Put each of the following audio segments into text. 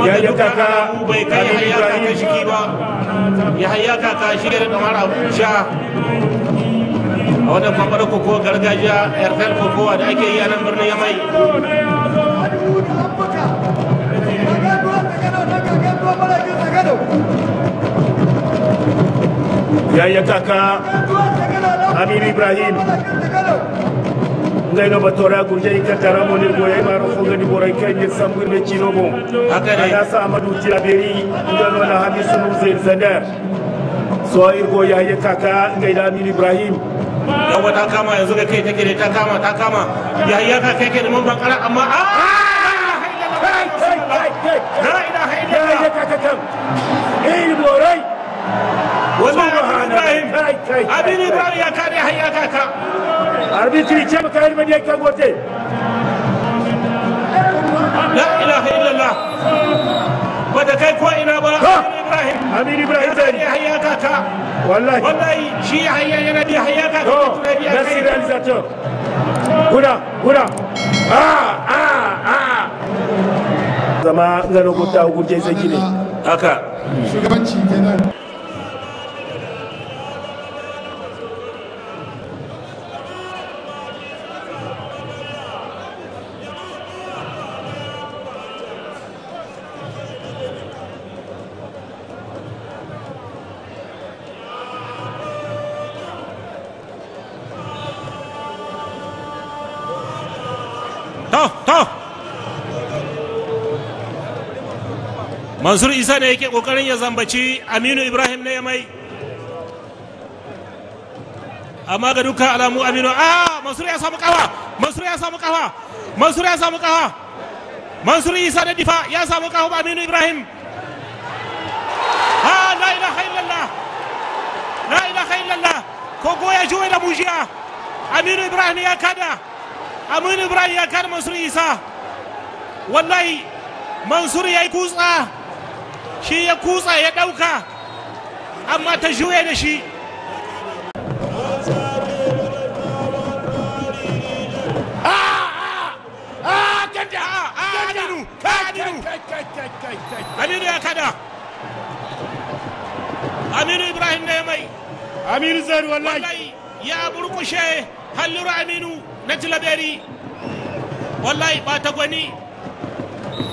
ya yi kaka bai kai Yahaya kaka shiki ba. Yahaya kaka shi da kamar Abuja a wannan kwamfara koko gargajiya airtel kokowa da ake yi a nan birnin Yamai. ya yi kaka Aminu Ibrahim ngai no batora gurje ika taramo ni goye maro fonga ni boray kay ni sambu be chino bon Hakane. ana sa Amadou Tilaberi ngano na Hamisu Nuzair Zander so ir go ya yi kaka ngai da Aminu Ibrahim Yawa ta kama yanzu ga kai take ne ta kama Yahaya kaka yake da mun bankara amma la ilaha ya yi illallah kaka kam ir boray wallahi Aminu Ibrahim ya kare Yahaya kaka arbitri chama kay man yakka gote la ilaha illallah bada kai ko ina ba Aminu Ibrahim zani Yahaya kaka wallahi shi Yahaya yana da Yahaya kaka oh merci réalisateur kuna zama ngano gota gurje zakine haka shugabanci kenan. to Mansur Isa ne yake kokarin ya zambaci Aminu Ibrahim ne ya mai amma ga dukkan alamu Aminu Mansur ya samu kafa Mansur Isa da difa ya samu kafa Aminu Ibrahim la ilaha illallah kogo ya juwe da mujiya Aminu Ibrahim ya kada Mansur Isa wallahi Mansur ya yi kutsa shi ya kutsa ya dauka amma ta juye da shi Aminu ya kada Aminu Ibrahim da ya mai Aminu zari wallahi ya burkushe halluru Aminu na Tilaberi wallahi ba ta gwani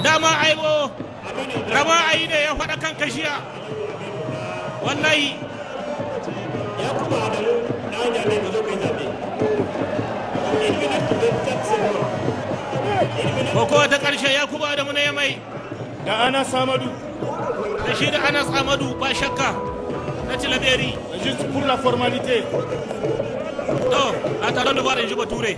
dama aibo rama ayi ne ya faɗa kan kashiya wallahi ya kuma adamu na zaɓe ka zo kai zaɓe kokowa ta ƙarshe ya kuma adamu na yamai da Anas Amadou da shi da Anas Amadou ba shakka na Tilaberi juste pour la formalité to a taron da ba da ji bature